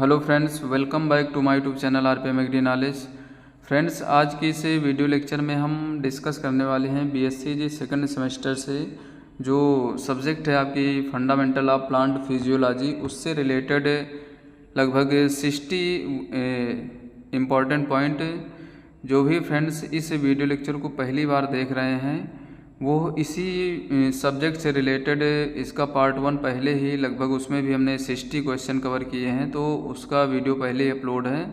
Hello friends, welcome back to my YouTube channel RPM agri knowledge. Friends, आज की इस video lecture में हम डिस्कस करने वाले हैं बीएससी जी सेकंड सेमेस्टर से जो सब्जेक्ट है आपकी फंडामेंटल ऑफ प्लांट फिजियोलॉजी, उससे रिलेटेड लगभग 60 इम्पॉर्टेंट पॉइंट। जो भी फ्रेंड्स इस वीडियो लेक्चर को पहली बार देख रहे हैं वो इसी सब्जेक्ट से रिलेटेड इसका पार्ट 1 पहले ही लगभग उसमें भी हमने 60 क्वेश्चन कवर किए हैं, तो उसका वीडियो पहले ही अपलोड है,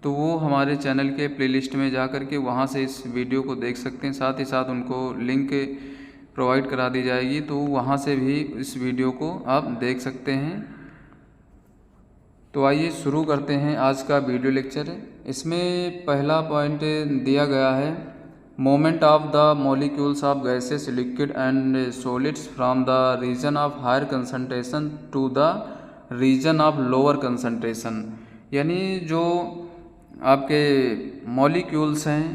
तो वो हमारे चैनल के प्लेलिस्ट में जा कर के वहाँ से इस वीडियो को देख सकते हैं। साथ ही साथ उनको लिंक प्रोवाइड करा दी जाएगी, तो वहाँ से भी इस वीडियो को आप देख सकते हैं। तो आइए शुरू करते हैं आज का वीडियो लेक्चर। इसमें पहला पॉइंट दिया गया है, movement of the molecules of gases, liquid and solids from the region of higher concentration to the region of lower concentration. यानी जो आपके मॉलिक्यूल्स हैं,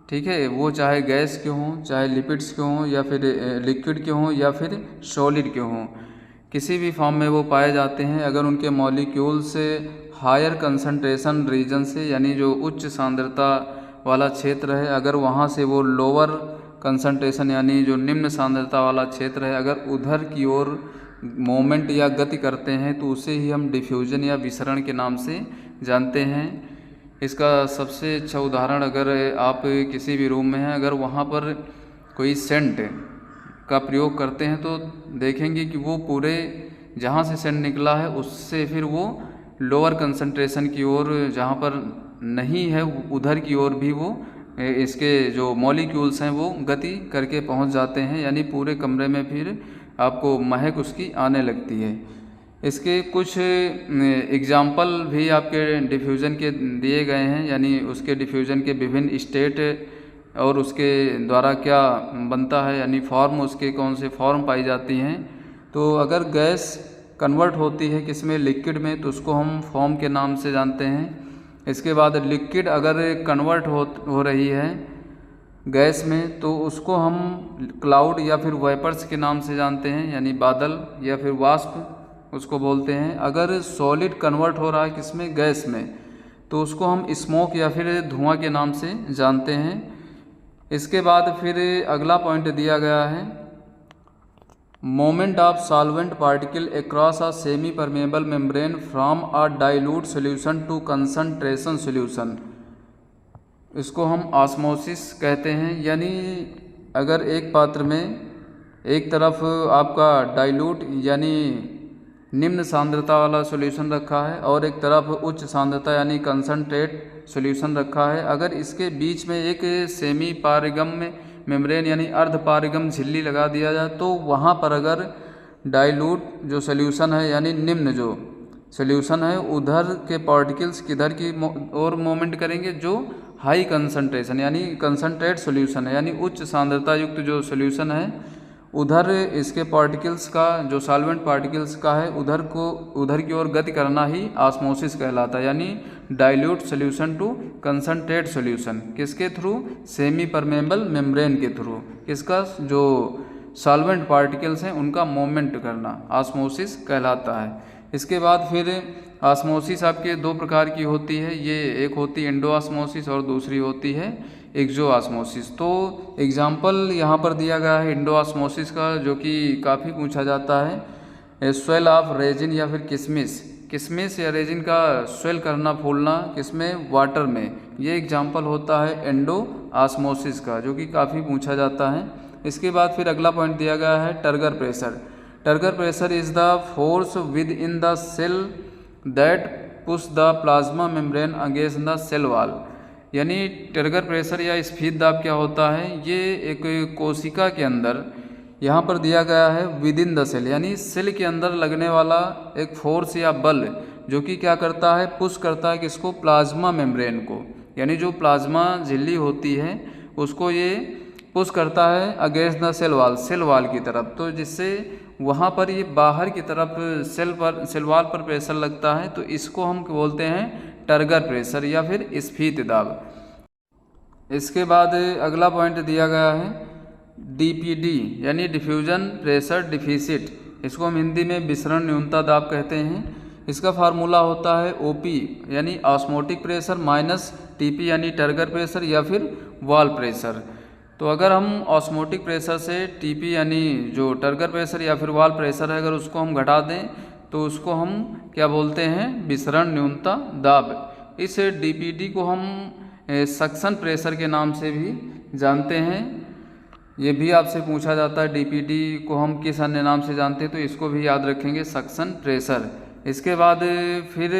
ठीक है, वो चाहे गैस के हों, चाहे लिपिड्स के हों, या फिर लिक्विड के हों, या फिर सॉलिड के हों, किसी भी फॉर्म में वो पाए जाते हैं। अगर उनके मॉलिक्यूल्स हायर कंसंट्रेशन रीजन से, यानी जो उच्च सांद्रता वाला क्षेत्र है, अगर वहाँ से वो लोअर कंसंट्रेशन यानी जो निम्न सांद्रता वाला क्षेत्र है, अगर उधर की ओर मोमेंट या गति करते हैं, तो उसे ही हम डिफ्यूजन या विसरण के नाम से जानते हैं। इसका सबसे अच्छा उदाहरण, अगर आप किसी भी रूम में हैं, अगर वहाँ पर कोई सेंट का प्रयोग करते हैं तो देखेंगे कि वो पूरे जहाँ से सेंट निकला है उससे फिर वो लोअर कंसंट्रेशन की ओर, जहाँ पर नहीं है उधर की ओर भी वो इसके जो मॉलिक्यूल्स हैं वो गति करके पहुंच जाते हैं, यानी पूरे कमरे में फिर आपको महक उसकी आने लगती है। इसके कुछ एग्जाम्पल भी आपके डिफ्यूज़न के दिए गए हैं, यानी उसके डिफ्यूज़न के विभिन्न स्टेट और उसके द्वारा क्या बनता है, यानी फॉर्म उसके कौन से फॉर्म पाई जाती हैं। तो अगर गैस कन्वर्ट होती है किसमें, लिक्विड में, तो उसको हम फॉर्म के नाम से जानते हैं। इसके बाद लिक्विड अगर कन्वर्ट हो रही है गैस में, तो उसको हम क्लाउड या फिर वेपर्स के नाम से जानते हैं, यानी बादल या फिर वाष्प उसको बोलते हैं। अगर सॉलिड कन्वर्ट हो रहा है किसमें, गैस में, तो उसको हम स्मोक या फिर धुआं के नाम से जानते हैं। इसके बाद फिर अगला पॉइंट दिया गया है, moment of solvent particle across a semi permeable membrane from a dilute solution to concentration solution. इसको हम ऑस्मोसिस कहते हैं। यानी अगर एक पात्र में एक तरफ आपका डाइल्यूट यानी निम्न सांद्रता वाला सॉल्यूशन रखा है और एक तरफ उच्च सांद्रता यानी कंसंट्रेट सॉल्यूशन रखा है, अगर इसके बीच में एक सेमी पारगम्य मेम्ब्रेन यानी अर्ध पारगम झिल्ली लगा दिया जाए, तो वहाँ पर अगर डाइल्यूट जो सॉल्यूशन है यानी निम्न जो सॉल्यूशन है, उधर के पार्टिकल्स किधर की ओर मूवमेंट करेंगे, जो हाई कंसंट्रेशन यानी कंसंट्रेट सॉल्यूशन है, यानी उच्च सांद्रता युक्त जो सॉल्यूशन है, उधर इसके पार्टिकल्स का जो सॉल्वेंट पार्टिकल्स का है उधर की ओर गति करना ही ऑस्मोसिस कहलाता है। यानी dilute solution to concentrate solution किसके थ्रू, सेमी परमेबल मेम्ब्रेन के थ्रू, किसका, जो सॉल्वेंट पार्टिकल्स हैं उनका मूवमेंट करना ऑस्मोसिस कहलाता है। इसके बाद फिर ऑस्मोसिस आपके दो प्रकार की होती है, ये एक होती है एंडोऑस्मोसिस और दूसरी होती है एक्सोऑस्मोसिस। तो एग्जाम्पल यहाँ पर दिया गया है एंडोऑस्मोसिस का, जो कि काफ़ी पूछा जाता है। स्वेल ऑफ रेजिन या फिर किसमिस या रेजिन का स्वेल करना, फूलना किसमें, वाटर में, ये एग्जाम्पल होता है एंडोऑस्मोसिस का, जो कि काफ़ी पूछा जाता है। इसके बाद फिर अगला पॉइंट दिया गया है turgor pressure. Turgor pressure is the force within the cell that push the plasma membrane against the cell wall. यानी टर्गर प्रेशर या स्फीत दाब क्या होता है, ये एक कोशिका के अंदर यहाँ पर दिया गया है विद इन द सेल, यानी सेल के अंदर लगने वाला एक फोर्स या बल, जो कि क्या करता है, पुश करता है किसको, प्लाज्मा मेम्ब्रेन को, यानी जो प्लाज्मा झिल्ली होती है उसको ये पुश करता है अगेंस्ट द सेल वाल की तरफ, तो जिससे वहाँ पर ये बाहर की तरफ सेल वाल पर प्रेशर लगता है, तो इसको हम बोलते हैं टर्गर प्रेशर या फिर स्फीत दाब। इसके बाद अगला पॉइंट दिया गया है डीपीडी यानी डिफ्यूजन प्रेशर डिफिसिट, इसको हम हिंदी में विसरण न्यूनता दाब कहते हैं। इसका फार्मूला होता है ओपी यानी ऑस्मोटिक प्रेशर माइनस टीपी यानी टर्गर प्रेशर या फिर वॉल प्रेशर। तो अगर हम ऑस्मोटिक प्रेशर से टीपी यानी जो टर्गर प्रेशर या फिर वॉल प्रेशर है अगर उसको हम घटा दें तो उसको हम क्या बोलते हैं, विसरण न्यूनता दाब। इस डीपीडी को हम सक्शन प्रेशर के नाम से भी जानते हैं। ये भी आपसे पूछा जाता है डीपीडी को हम किस अन्य नाम से जानते हैं, तो इसको भी याद रखेंगे, सक्शन प्रेशर। इसके बाद फिर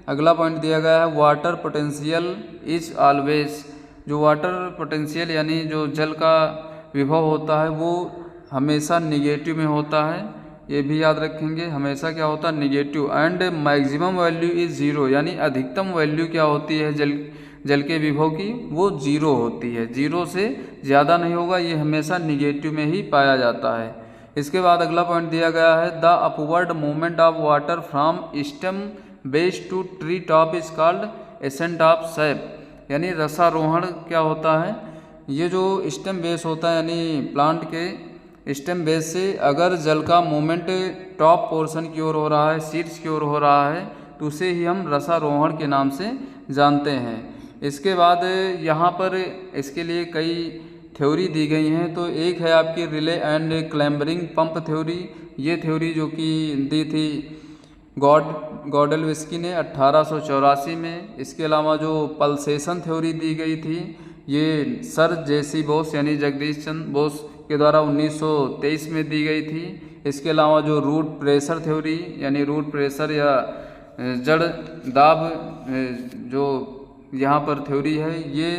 अगला पॉइंट दिया गया है वाटर पोटेंशियल इज ऑलवेज। जो वाटर पोटेंशियल यानी जो जल का विभव होता है वो हमेशा निगेटिव में होता है, ये भी याद रखेंगे, हमेशा क्या होता है, negative. And maximum value is zero यानी अधिकतम वैल्यू क्या होती है जल के विभव की, वो जीरो होती है, जीरो से ज़्यादा नहीं होगा, ये हमेशा निगेटिव में ही पाया जाता है। इसके बाद अगला पॉइंट दिया गया है the upward movement of water from stem base to tree top is called ascent of sap. यानी रसारोहण क्या होता है, ये जो स्टेम बेस होता है यानी प्लांट के स्टेम बेस से अगर जल का मूवमेंट टॉप पोर्शन की ओर हो रहा है, शीर्ष की ओर हो रहा है, तो उसे ही हम रसारोहण के नाम से जानते हैं। इसके बाद यहाँ पर इसके लिए कई थ्योरी दी गई हैं। तो एक है आपकी रिले एंड क्लैम्बरिंग पंप थ्योरी। ये थ्योरी जो कि दी थी गॉडलविस्की ने 1884 में। इसके अलावा जो पल्सेशन थ्योरी दी गई थी ये सर जेसी बोस यानी जगदीश चंद्र बोस के द्वारा 1923 में दी गई थी। इसके अलावा जो रूट प्रेशर थ्योरी यानी रूट प्रेशर या जड़ दाब जो यहाँ पर थ्योरी है, ये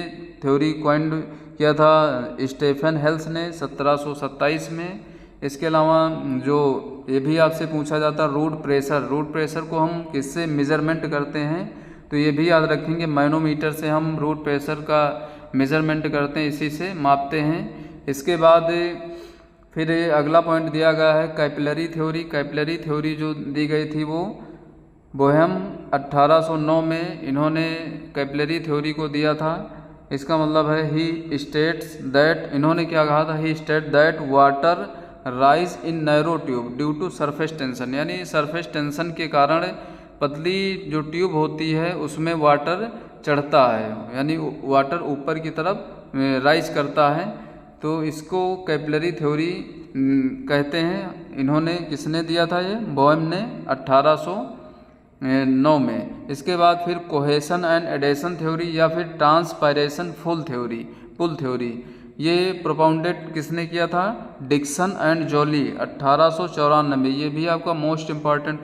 थ्योरी कॉइंड किया था स्टीफन हेल्स ने 1727 में। इसके अलावा जो ये भी आपसे पूछा जाता रूट प्रेशर को हम किससे मेज़रमेंट करते हैं, तो ये भी याद रखेंगे, मैनोमीटर से हम रूट प्रेशर का मेज़रमेंट करते हैं, इसी से मापते हैं। इसके बाद फिर अगला पॉइंट दिया गया है कैपिलरी थ्योरी। कैपिलरी थ्योरी जो दी गई थी वो बोहेम 1809 में इन्होंने कैपिलरी थ्योरी को दिया था। इसका मतलब है ही स्टेट्स दैट, इन्होंने क्या कहा था, he state that water rise in narrow tube due to surface tension. यानी सरफेस टेंशन के कारण पतली जो ट्यूब होती है उसमें वाटर चढ़ता है, यानी वाटर ऊपर की तरफ राइज करता है, तो इसको कैपिलरी थ्योरी कहते हैं। इन्होंने किसने दिया था, ये बोहेम ने 1809 में। इसके बाद फिर कोहेशन एंड एडेशन थ्योरी या फिर ट्रांसपायरेशन पुल थ्योरी ये प्रोपाउंडेड किसने किया था, डिक्सन एंड जॉली 1894 में। ये भी आपका मोस्ट इम्पॉर्टेंट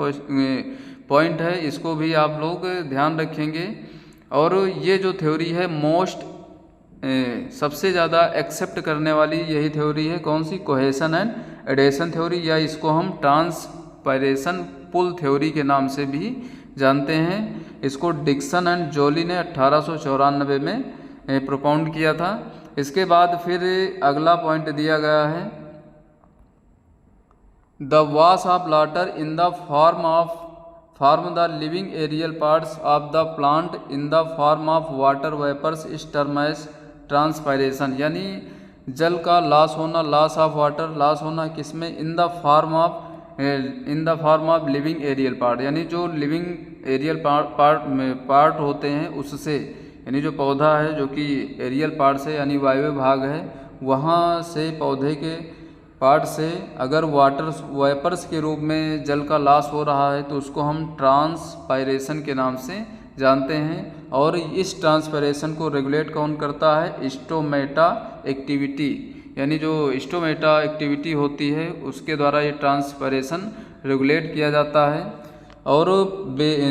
पॉइंट है, इसको भी आप लोग ध्यान रखेंगे। और ये जो थ्योरी है मोस्ट सबसे ज़्यादा एक्सेप्ट करने वाली यही थ्योरी है, कौन सी, कोहेशन एंड एडेशन थ्योरी, या इसको हम ट्रांसपायरेशन पुल थ्योरी के नाम से भी जानते हैं। इसको डिक्सन एंड जॉली ने 1894 में प्रोपाउंड किया था। इसके बाद फिर अगला पॉइंट दिया गया है the wash of water in the form the living aerial parts of the plant in the form of water vapours is term as transpiration. यानी जल का लॉस ऑफ वाटर लॉस होना किसमें, in the form of living aerial part, यानी जो living aerial part होते हैं उससे, यानी जो पौधा है जो कि एरियल पार्ट से यानी वायव्य भाग है वहाँ से पौधे के पार्ट से अगर वाटर वेपर्स के रूप में जल का लॉस हो रहा है तो उसको हम ट्रांसपायरेशन के नाम से जानते हैं। और इस ट्रांसपायरेशन को रेगुलेट कौन करता है, स्टोमेटा एक्टिविटी, यानी जो स्टोमेटा एक्टिविटी होती है उसके द्वारा ये ट्रांसपायरेशन रेगुलेट किया जाता है। और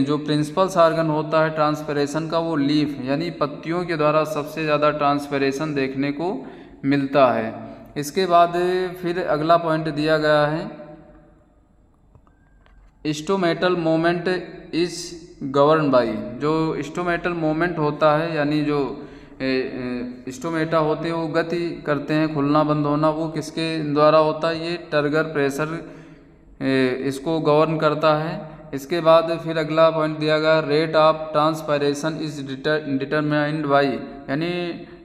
जो प्रिंसिपल ऑर्गन होता है ट्रांसपायरेशन का वो लीफ यानी पत्तियों के द्वारा सबसे ज़्यादा ट्रांसपायरेशन देखने को मिलता है। इसके बाद फिर अगला पॉइंट दिया गया है stomatal moment is govern by. जो स्टोमेटल मोमेंट होता है यानी जो स्टोमेटा होते हैं वो गति करते हैं, खुलना बंद होना, वो किसके द्वारा होता है, ये टर्गर प्रेशर इसको गवर्न करता है। इसके बाद फिर अगला पॉइंट दिया गया rate of transpiration is determined by, यानी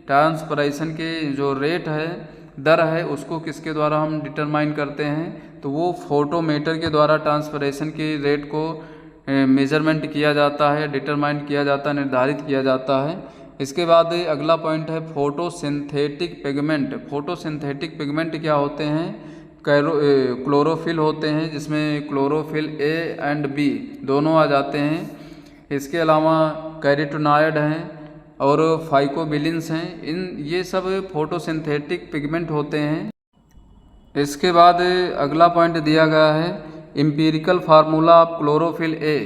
ट्रांसपायरेशन के जो रेट है, दर है, उसको किसके द्वारा हम डिटरमाइन करते हैं, तो वो फोटोमीटर के द्वारा ट्रांसपायरेशन के रेट को मेजरमेंट किया जाता है, डिटरमाइन किया जाता है, निर्धारित किया जाता है। इसके बाद अगला पॉइंट है फोटोसिंथेटिक पिगमेंट। फोटोसिंथेटिक पिगमेंट क्या होते हैं? क्लोरोफिल होते हैं, जिसमें क्लोरोफिल ए एंड बी दोनों आ जाते हैं। इसके अलावा कैरोटीनॉयड हैं और फाइकोबिलिन्स हैं। ये सब फोटोसिंथेटिक पिगमेंट होते हैं। इसके बाद अगला पॉइंट दिया गया है empirical formula of chlorophyll A.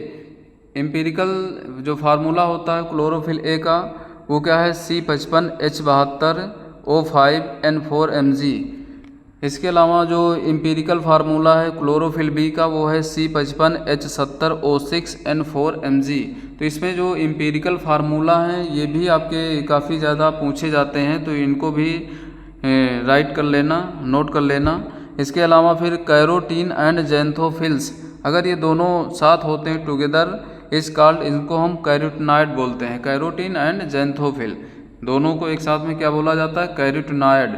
Empirical जो फार्मूला होता है क्लोरोफिल ए का वो क्या है? C55H72O5N4Mg। इसके अलावा जो एम्पिरिकल फार्मूला है क्लोरोफिल बी का वो है C55H70O6N4Mg। तो इसमें जो एम्पिरिकल फार्मूला हैं ये भी आपके काफ़ी ज़्यादा पूछे जाते हैं, तो इनको भी राइट कर लेना, नोट कर लेना। इसके अलावा फिर कैरोटीन एंड जैंथोफिल्स, अगर ये दोनों साथ होते हैं टुगेदर इस कॉल्ड, इनको हम कैरोटीनॉयड बोलते हैं। कैरोटीन एंड जैंथोफिल दोनों को एक साथ में क्या बोला जाता है? कैरोटीनॉयड।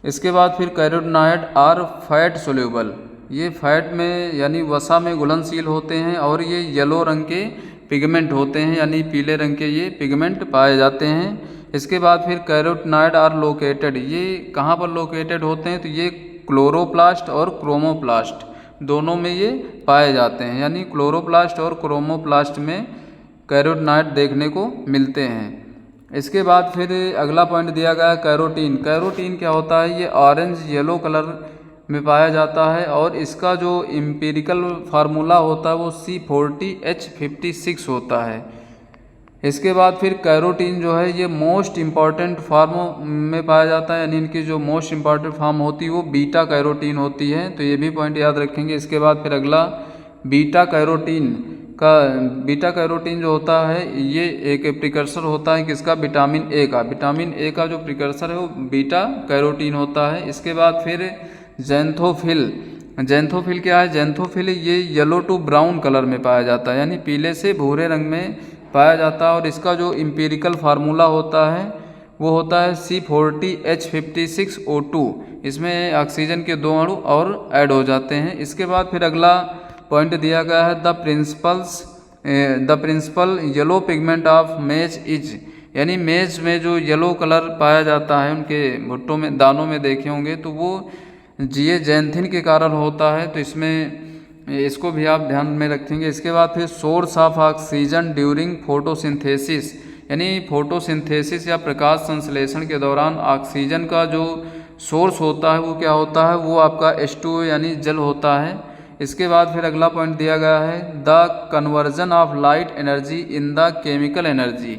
इसके बाद फिर कैरोटीनॉयड आर फैट सोल्यूबल, ये फैट में यानी वसा में घुलनशील होते हैं और ये येलो रंग के पिगमेंट होते हैं, यानी पीले रंग के ये पिगमेंट पाए जाते हैं। इसके बाद फिर कैरोटीनॉयड आर लोकेटेड, ये कहाँ पर लोकेटेड होते हैं? तो ये क्लोरोप्लास्ट और क्रोमोप्लास्ट दोनों में ये पाए जाते हैं, यानी क्लोरोप्लास्ट और क्रोमोप्लास्ट में कैरोटीनॉयड देखने को मिलते हैं। इसके बाद फिर अगला पॉइंट दिया गया है कैरोटीन। कैरोटीन क्या होता है? ये ऑरेंज येलो कलर में पाया जाता है और इसका जो एम्पिरिकल फार्मूला होता है वो C40H56 होता है। इसके बाद फिर कैरोटीन जो है ये मोस्ट इम्पॉर्टेंट फॉर्म में पाया जाता है, यानी इनकी जो मोस्ट इम्पॉर्टेंट फॉर्म होती है वो बीटा कैरोटीन होती है, तो ये भी पॉइंट याद रखेंगे। इसके बाद फिर अगला बीटा कैरोटीन जो होता है ये एक प्रिकर्सर होता है किसका? विटामिन ए का। विटामिन ए का जो प्रिकर्सर है वो बीटा कैरोटीन होता है। इसके बाद फिर जैंथोफिल क्या है? जैंथोफिल ये येलो टू ब्राउन कलर में पाया जाता है, यानी पीले से भूरे रंग में पाया जाता है और इसका जो एम्पिरिकल फार्मूला होता है वो होता है C40H56O2। इसमें ऑक्सीजन के 2 अणु और ऐड हो जाते हैं। इसके बाद फिर अगला पॉइंट दिया गया है the principal yellow pigment of maize is, यानी मेज में जो येलो कलर पाया जाता है उनके भुट्टों में दानों में देखे होंगे तो वो जिएजेंथिन के कारण होता है, तो इसमें इसको भी आप ध्यान में रखेंगे। इसके बाद फिर source of oxygen during photosynthesis, यानी फोटोसिंथेसिस या प्रकाश संश्लेषण के दौरान ऑक्सीजन का जो सोर्स होता है वो क्या होता है? वो आपका H2O यानी जल होता है। इसके बाद फिर अगला पॉइंट दिया गया है the conversion of light energy in the chemical energy,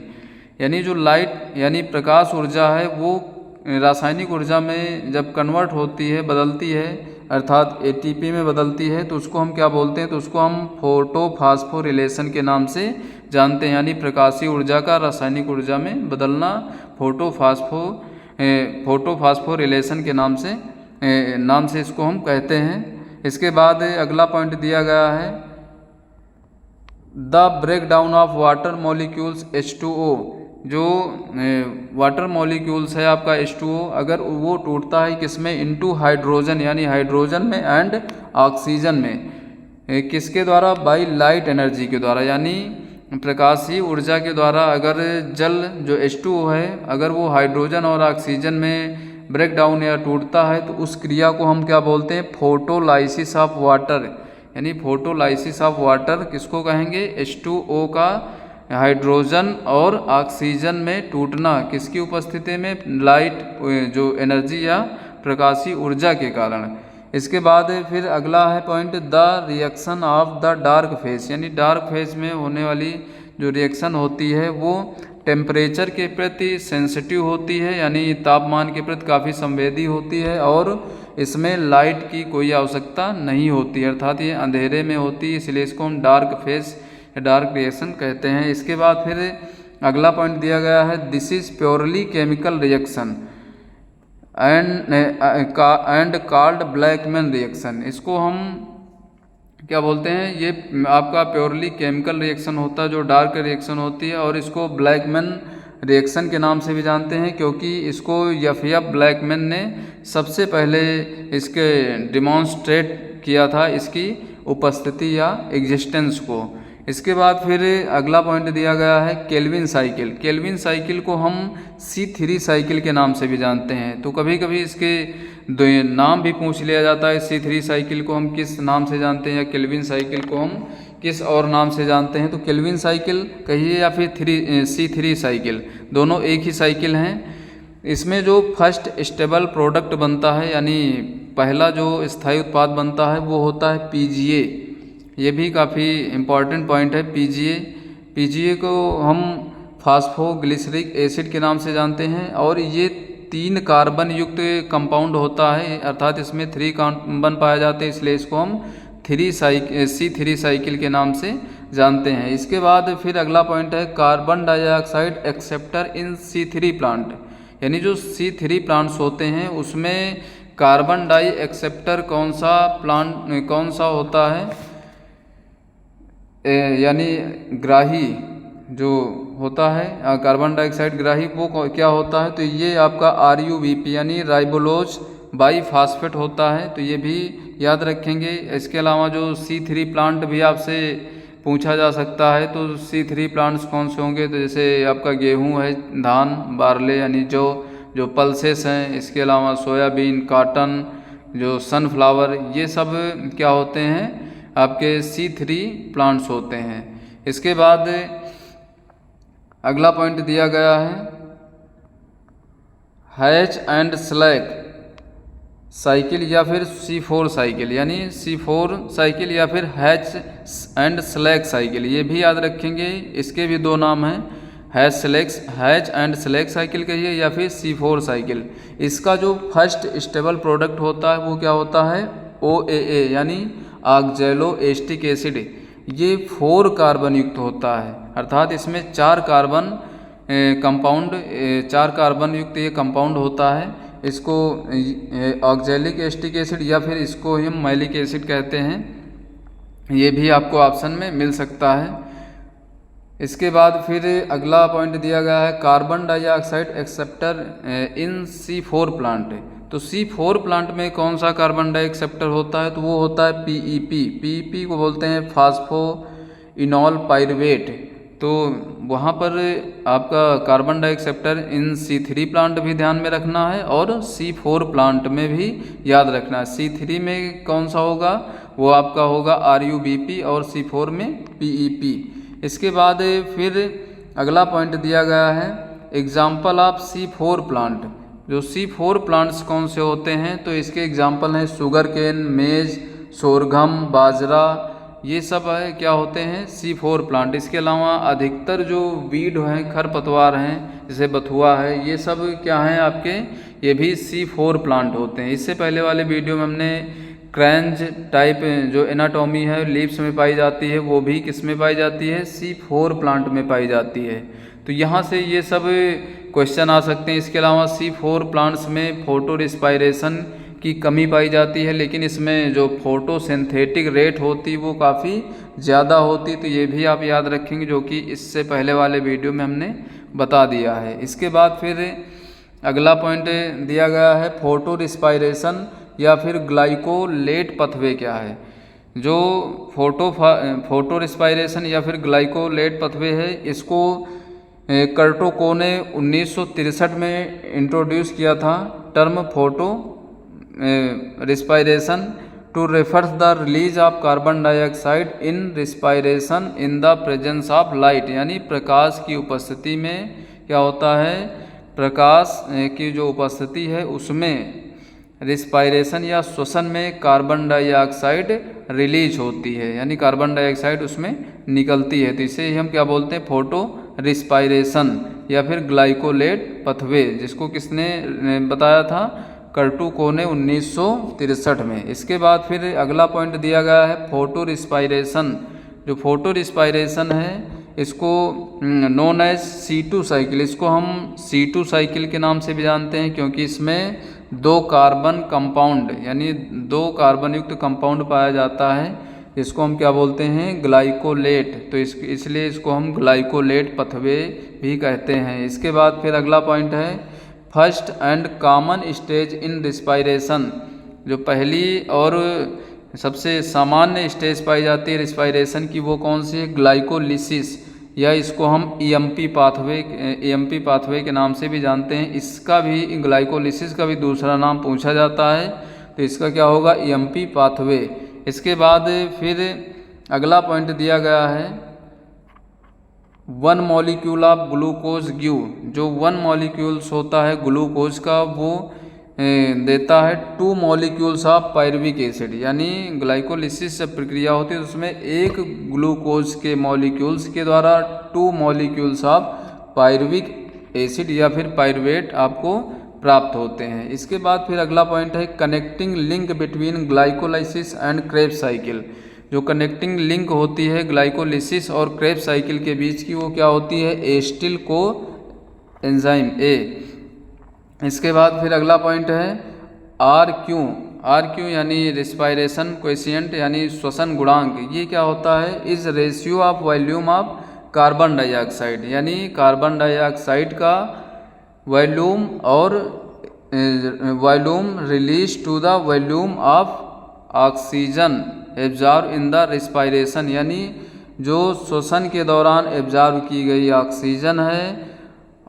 यानी जो लाइट यानी प्रकाश ऊर्जा है वो रासायनिक ऊर्जा में जब कन्वर्ट होती है, बदलती है, अर्थात ATP में बदलती है, तो उसको हम क्या बोलते हैं? तो उसको हम फोटोफॉस्फोरिलेशन के नाम से जानते हैं, यानी प्रकाशीय ऊर्जा का रासायनिक ऊर्जा में बदलना फोटोफॉस्फोरिलेशन के नाम से इसको हम कहते हैं। इसके बाद अगला पॉइंट दिया गया है the breakdown of water molecules H2O, जो वाटर मॉलिक्यूल्स है आपका H2O, अगर वो टूटता है किसमें? इनटू हाइड्रोजन, यानी हाइड्रोजन में एंड ऑक्सीजन में, किसके द्वारा? बाय लाइट एनर्जी के द्वारा, यानी प्रकाशीय ऊर्जा के द्वारा अगर जल जो H2O है अगर वो हाइड्रोजन और ऑक्सीजन में ब्रेक डाउन या टूटता है तो उस क्रिया को हम क्या बोलते हैं? फोटोलाइसिस ऑफ वाटर, यानी फोटोलाइसिस ऑफ वाटर किसको कहेंगे? H2O का हाइड्रोजन और ऑक्सीजन में टूटना, किसकी उपस्थिति में? लाइट जो एनर्जी या प्रकाशीय ऊर्जा के कारण। इसके बाद फिर अगला है point the reaction of the dark phase, यानी डार्क फेज में होने वाली जो रिएक्शन होती है वो टेम्परेचर के प्रति सेंसिटिव होती है, यानी तापमान के प्रति काफ़ी संवेदी होती है और इसमें लाइट की कोई आवश्यकता नहीं होती, अर्थात ये अंधेरे में होती है, इसलिए इसको हम डार्क फेज या डार्क रिएक्शन कहते हैं। इसके बाद फिर अगला पॉइंट दिया गया है this is purely chemical reaction and called Blackman reaction. इसको हम क्या बोलते हैं? ये आपका प्योरली केमिकल रिएक्शन होता है जो डार्क रिएक्शन होती है, और इसको ब्लैकमैन रिएक्शन के नाम से भी जानते हैं क्योंकि इसको F.F. ब्लैकमैन ने सबसे पहले इसके डिमॉन्स्ट्रेट किया था इसकी उपस्थिति या एग्जिस्टेंस को। इसके बाद फिर अगला पॉइंट दिया गया है केल्विन साइकिल। केल्विन साइकिल को हम C3 साइकिल के नाम से भी जानते हैं। तो कभी कभी इसके नाम भी पूछ लिया जाता है, C3 साइकिल को हम किस नाम से जानते हैं या केल्विन साइकिल को हम किस और नाम से जानते हैं। तो केल्विन साइकिल कहिए या फिर C3 साइकिल, दोनों एक ही साइकिल हैं। इसमें जो फर्स्ट स्टेबल प्रोडक्ट बनता है यानी पहला जो स्थायी उत्पाद बनता है वो होता है PGA। ये भी काफ़ी इम्पॉर्टेंट पॉइंट है PGA को हम फास्फोग्लिसरिक एसिड के नाम से जानते हैं और ये 3 कार्बन युक्त कंपाउंड होता है, अर्थात इसमें 3 कार्बन पाए जाते हैं, इसलिए इसको हम C3 साइकिल के नाम से जानते हैं। इसके बाद फिर अगला पॉइंट है कार्बन डाइऑक्साइड एक्सेप्टर इन C3 प्लांट, यानी जो C3 प्लांट्स होते हैं उसमें कार्बन डाई एक्सेप्टर कौन सा होता है, यानी ग्राही जो होता है कार्बन डाइऑक्साइड ग्राही, वो क्या होता है। तो ये आपका RUBP यानी राइबोलोज बाईफास्फेट होता है, तो ये भी याद रखेंगे। इसके अलावा जो C3 प्लांट भी आपसे पूछा जा सकता है, तो C3 प्लांट्स कौन से होंगे, तो जैसे आपका गेहूं है, धान, बार्ले यानी जो पल्सेस हैं, इसके अलावा सोयाबीन, कॉटन, जो सनफ्लावर, ये सब क्या होते हैं आपके C3 प्लांट्स होते हैं। इसके बाद अगला पॉइंट दिया गया है हैच एंड स्लैग साइकिल या फिर C4 साइकिल, यानी C4 साइकिल या फिर हैच एंड स्लैग साइकिल, ये भी याद रखेंगे। इसके भी 2 नाम हैं, हैच एंड स्लैग साइकिल कहिए या फिर C4 साइकिल। इसका जो फर्स्ट स्टेबल प्रोडक्ट होता है वो क्या होता है OAA यानी ऑक्जेलो एस्टिक एसिड। ये 4 कार्बन युक्त होता है, अर्थात इसमें 4 कार्बन युक्त ये कंपाउंड होता है। इसको ऑक्जेलिक एस्टिक एसिड या फिर इसको हम मैलिक एसिड कहते हैं, ये भी आपको ऑप्शन में मिल सकता है। इसके बाद फिर अगला पॉइंट दिया गया है कार्बन डाइऑक्साइड एक्सेप्टर इन C4 प्लांट। तो C4 प्लांट में कौन सा कार्बन डाइऑक्सेप्टर होता है, तो वो होता है PEP को बोलते हैं फास्फोइनॉल पाइरुवेट। तो वहाँ पर आपका कार्बन डाइऑक्सेप्टर इन C3 प्लांट भी ध्यान में रखना है और C4 प्लांट में भी याद रखना है। C3 में कौन सा होगा, वो आपका होगा RUBP और C4 में PEP। इसके बाद फिर अगला पॉइंट दिया गया है एग्जाम्पल ऑफ C4 प्लांट। जो C4 प्लांट्स कौन से होते हैं, तो इसके एग्जाम्पल हैं शुगर केन, मेज, सोरघम, बाजरा, ये सब है क्या होते हैं C4 प्लांट। इसके अलावा अधिकतर जो वीड हैं, खरपतवार हैं, जैसे बथुआ है, ये सब क्या हैं आपके, ये भी C4 प्लांट होते हैं। इससे पहले वाले वीडियो में हमने क्रैंच टाइप जो एनाटॉमी है लीव्स में पाई जाती है, वो भी किस में पाई जाती है, C4 प्लांट में पाई जाती है। तो यहाँ से ये सब क्वेश्चन आ सकते हैं। इसके अलावा C4 प्लांट्स में फोटो रिस्पायरेशन की कमी पाई जाती है, लेकिन इसमें जो फोटोसिंथेटिक रेट होती वो काफ़ी ज़्यादा होती, तो ये भी आप याद रखेंगे, जो कि इससे पहले वाले वीडियो में हमने बता दिया है। इसके बाद फिर अगला पॉइंट दिया गया है फोटो रिस्पायरेशन या फिर ग्लाइकोलेट पथवे क्या है। जो फोटो रिस्पायरेशन या फिर ग्लाइकोलेट पथवे है, इसको कर्टोको ने 1963 में इंट्रोड्यूस किया था। Term photo respiration to refers the release of carbon dioxide in respiration in the presence of light, यानी प्रकाश की उपस्थिति में क्या होता है, प्रकाश की जो उपस्थिति है उसमें रिस्पायरेशन या श्वसन में कार्बन डाइऑक्साइड रिलीज होती है, यानी कार्बन डाइऑक्साइड उसमें निकलती है। तो इसे हम क्या बोलते हैं, फोटो रिस्पायरेशन या फिर ग्लाइकोलेट पथवे, जिसको किसने बताया था, कर्टोको ने 1963 में। इसके बाद फिर अगला पॉइंट दिया गया है फोटो रिस्पायरेशन। जो फोटो रिस्पायरेशन है इसको नोन एज C2 साइकिल, इसको हम C2 साइकिल के नाम से भी जानते हैं, क्योंकि इसमें 2 कार्बन कंपाउंड यानी 2 कार्बन युक्त कंपाउंड पाया जाता है। इसको हम क्या बोलते हैं, ग्लाइकोलेट। तो इसलिए इसको हम ग्लाइकोलेट पथवे भी कहते हैं। इसके बाद फिर अगला पॉइंट है first and common stage in respiration. जो पहली और सबसे सामान्य स्टेज पाई जाती है रिस्पायरेशन की, वो कौन सी है? ग्लाइकोलिसिस, या इसको हम ईएमपी पाथवे के नाम से भी जानते हैं। इसका भी, ग्लाइकोलिसिस का भी दूसरा नाम पूछा जाता है, तो इसका क्या होगा? EMP pathway. इसके बाद फिर अगला पॉइंट दिया गया है 1 मॉलिक्यूल ऑफ ग्लूकोज गिव, जो 1 मॉलिक्यूल्स होता है ग्लूकोज का, वो देता है 2 मॉलिक्यूल्स ऑफ पायरुविक एसिड। यानी ग्लाइकोलिसिस जब प्रक्रिया होती है तो उसमें एक ग्लूकोज के मॉलिक्यूल्स के द्वारा 2 मॉलिक्यूल्स ऑफ पायरुविक एसिड या फिर पायरुवेट आपको प्राप्त होते हैं। इसके बाद फिर अगला पॉइंट है connecting link between glycolysis and Krebs cycle. जो कनेक्टिंग लिंक होती है ग्लाइकोलिसिस और क्रेब्स साइकिल के बीच की, वो क्या होती है? एस्टिल को एंजाइम ए। इसके बाद फिर अगला पॉइंट है आर क्यू यानी रिस्पायरेशन कोएफिशिएंट यानी श्वसन गुणांक। ये क्या होता है? Is ratio of volume of carbon dioxide, यानी कार्बन डाइऑक्साइड का वॉल्यूम और volume release to the volume of oxygen absorb in the respiration, यानी जो श्वसन के दौरान एब्जॉर्ब की गई ऑक्सीजन है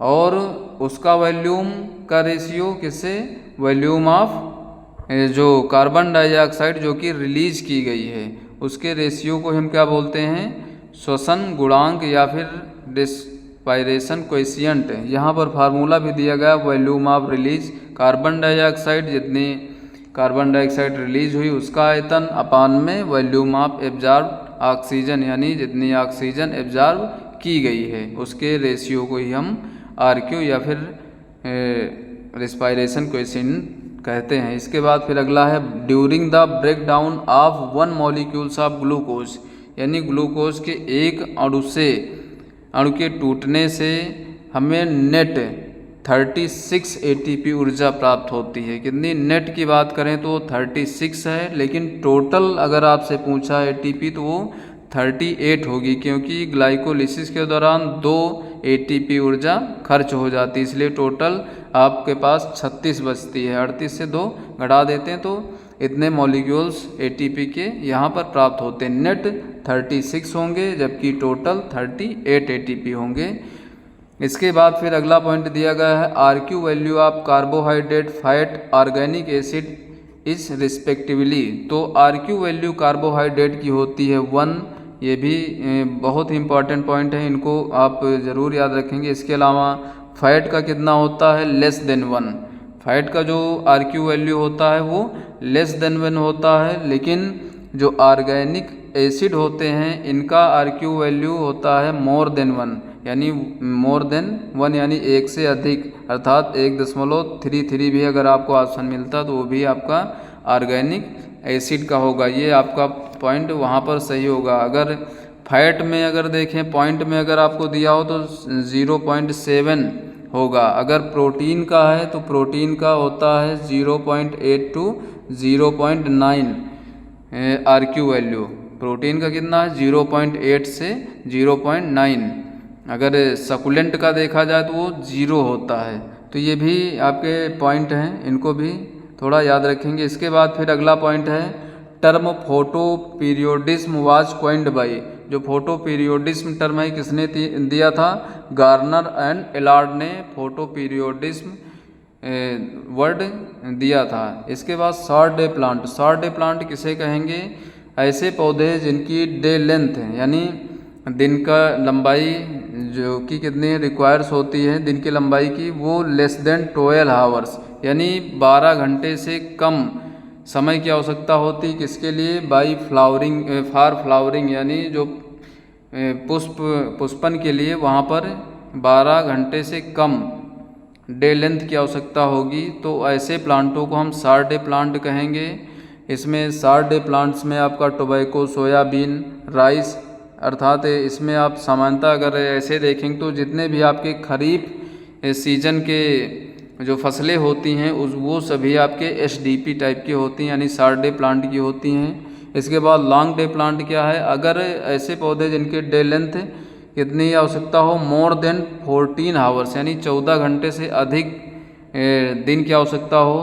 और उसका वॉल्यूम का रेशियो किससे? वॉल्यूम ऑफ जो कार्बन डाइऑक्साइड जो कि रिलीज की गई है उसके रेशियो को हम क्या बोलते हैं? श्वसन गुणांक या फिर रिस्पायरेशन कोएफिशिएंट। यहाँ पर फार्मूला भी दिया गया, volume of release carbon dioxide, जितनी कार्बन डाइऑक्साइड रिलीज हुई उसका आयतन अपान में वॉल्यूम ऑफ एब्जॉर्ब ऑक्सीजन, यानी जितनी ऑक्सीजन एब्जॉर्ब की गई है उसके रेशियो को ही हम आरक्यू या फिर रिस्पायरेशन कोएफिशिएंट कहते हैं। इसके बाद फिर अगला है during the breakdown of 1 molecules of glucose, यानी ग्लूकोज के एक अणु के टूटने से हमें नेट 36 ATP ऊर्जा प्राप्त होती है। कितनी? नेट की बात करें तो 36 है, लेकिन टोटल अगर आपसे पूछा ATP तो वो 38 होगी, क्योंकि ग्लाइकोलिसिस के दौरान 2 ATP ऊर्जा खर्च हो जाती है, इसलिए टोटल आपके पास 36 बचती है। 38 से 2 घटा देते हैं तो इतने मॉलिक्यूल्स ATP के यहाँ पर प्राप्त होते हैं। नेट 36 होंगे जबकि टोटल 38 ATP होंगे। इसके बाद फिर अगला पॉइंट दिया गया है RQ value of carbohydrate, fat, organic acid is respectively. तो आरक्यू वैल्यू कार्बोहाइड्रेट की होती है 1, ये भी बहुत ही इंपॉर्टेंट पॉइंट है, इनको आप ज़रूर याद रखेंगे। इसके अलावा फैट का कितना होता है? Less than 1। फैट का जो आरक्यू वैल्यू होता है वो लेस देन 1 होता है, लेकिन जो ऑर्गेनिक एसिड होते हैं इनका आरक्यू वैल्यू होता है मोर देन 1, यानी मोर देन 1 यानी 1 से अधिक, अर्थात 1.33 भी अगर आपको ऑप्शन मिलता तो वो भी आपका ऑर्गेनिक एसिड का होगा। ये आपका पॉइंट वहाँ पर सही होगा। अगर फैट में अगर देखें, पॉइंट में अगर आपको दिया हो तो 0.7 होगा। अगर प्रोटीन का है तो प्रोटीन का होता है 0.8 to 0.9 आरक्यू वैल्यू। प्रोटीन का कितना है? 0.8 से 0.9। अगर सकुलेंट का देखा जाए तो वो 0 होता है। तो ये भी आपके पॉइंट हैं, इनको भी थोड़ा याद रखेंगे। इसके बाद फिर अगला पॉइंट है term photo periodism was coined by. जो फोटो पीरियोडिज्म टर्म है किसने दिया था? गार्नर एंड एलार्ड ने फोटो पीरियोडिज्म वर्ड दिया था। इसके बाद short day plant. Short day plant किसे कहेंगे? ऐसे पौधे जिनकी डे लेंथ है, यानी दिन का लंबाई जो कि कितनी रिक्वायर्स होती है दिन की लंबाई की, वो लेस देन 12 आवर्स, यानी 12 घंटे से कम समय की आवश्यकता होती है। किसके लिए? बाई फ्लावरिंग, फॉर फ्लावरिंग, यानी जो पुष्पन के लिए वहाँ पर 12 घंटे से कम डे लेंथ की आवश्यकता होगी। तो ऐसे प्लांटों को हम शॉर्ट डे प्लांट कहेंगे। इसमें शॉर्ट डे प्लांट्स में आपका टोबैको, सोयाबीन, राइस, अर्थात इसमें आप सामान्यतः अगर ऐसे देखेंगे तो जितने भी आपके खरीफ सीजन के जो फसलें होती हैं वो सभी आपके SDP टाइप की होती हैं, यानी शॉर्ट डे प्लांट की होती हैं। इसके बाद लॉन्ग डे प्लांट क्या है? अगर ऐसे पौधे जिनके डे लेंथ कितनी आवश्यकता हो? मोर देन 14 आवर्स, यानी 14 घंटे से अधिक दिन की आवश्यकता हो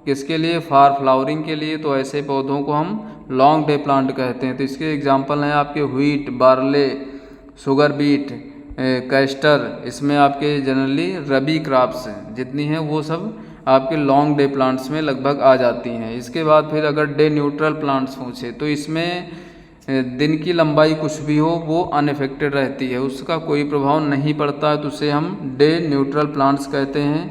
किसके लिए? फॉर फ्लावरिंग के लिए। तो ऐसे पौधों को हम लॉन्ग डे प्लांट कहते हैं। तो इसके एग्जांपल हैं आपके wheat, barley, sugar beet, castor. इसमें आपके जनरली रबी क्रॉप्स जितनी हैं वो सब आपके लॉन्ग डे प्लांट्स में लगभग आ जाती हैं। इसके बाद फिर अगर डे न्यूट्रल प्लांट्स पूछे तो इसमें दिन की लंबाई कुछ भी हो वो अनअफेक्टेड रहती है, उसका कोई प्रभाव नहीं पड़ता है, तो उसे हम डे न्यूट्रल प्लांट्स कहते हैं।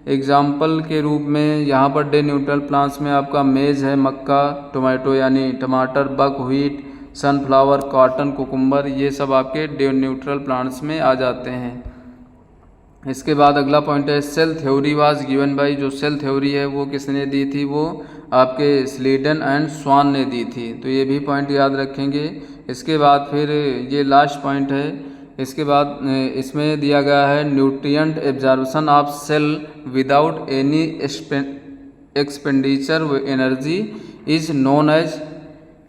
एग्जाम्पल के रूप में यहाँ पर डे न्यूट्रल प्लांट्स में आपका मेज है, मक्का, टोमेटो यानी टमाटर, बकव्हीट, सनफ्लावर, कॉटन, कुकुम्बर, ये सब आपके डे न्यूट्रल प्लांट्स में आ जाते हैं। इसके बाद अगला पॉइंट है cell theory was given by. जो सेल थ्योरी है वो किसने दी थी? वो आपके स्लीडन एंड स्वान ने दी थी। तो ये भी पॉइंट याद रखेंगे। इसके बाद फिर ये लास्ट पॉइंट है। इसके बाद इसमें दिया गया है nutrient absorption of cell without any expenditure energy is known as.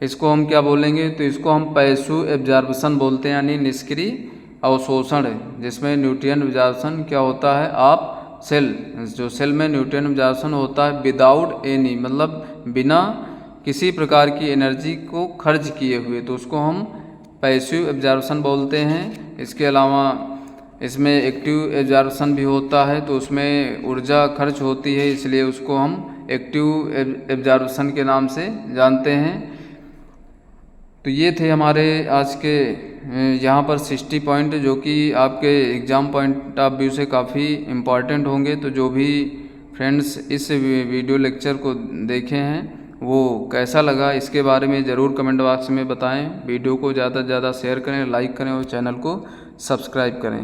इसको हम क्या बोलेंगे? तो इसको हम पैसिव एब्जॉर्प्शन बोलते हैं, यानी निष्क्रिय अवशोषण है, जिसमें न्यूट्रिएंट एब्जॉर्प्शन क्या होता है? आप सेल, जो सेल में न्यूट्रिएंट एब्जॉर्प्शन होता है विदाउट एनी, मतलब बिना किसी प्रकार की एनर्जी को खर्च किए हुए, तो उसको हम पैसिव एब्जॉर्प्शन बोलते हैं। इसके अलावा इसमें एक्टिव एब्जॉर्प्शन भी होता है, तो उसमें ऊर्जा खर्च होती है, इसलिए उसको हम एक्टिव एब्जॉर्प्शन के नाम से जानते हैं। तो ये थे हमारे आज के यहाँ पर 60 पॉइंट, जो कि आपके एग्ज़ाम पॉइंट ऑफ व्यू से काफ़ी इम्पॉर्टेंट होंगे। तो जो भी फ्रेंड्स इस वीडियो लेक्चर को देखे हैं वो कैसा लगा इसके बारे में ज़रूर कमेंट बॉक्स में बताएं। वीडियो को ज़्यादा से ज़्यादा शेयर करें, लाइक करें और चैनल को सब्सक्राइब करें।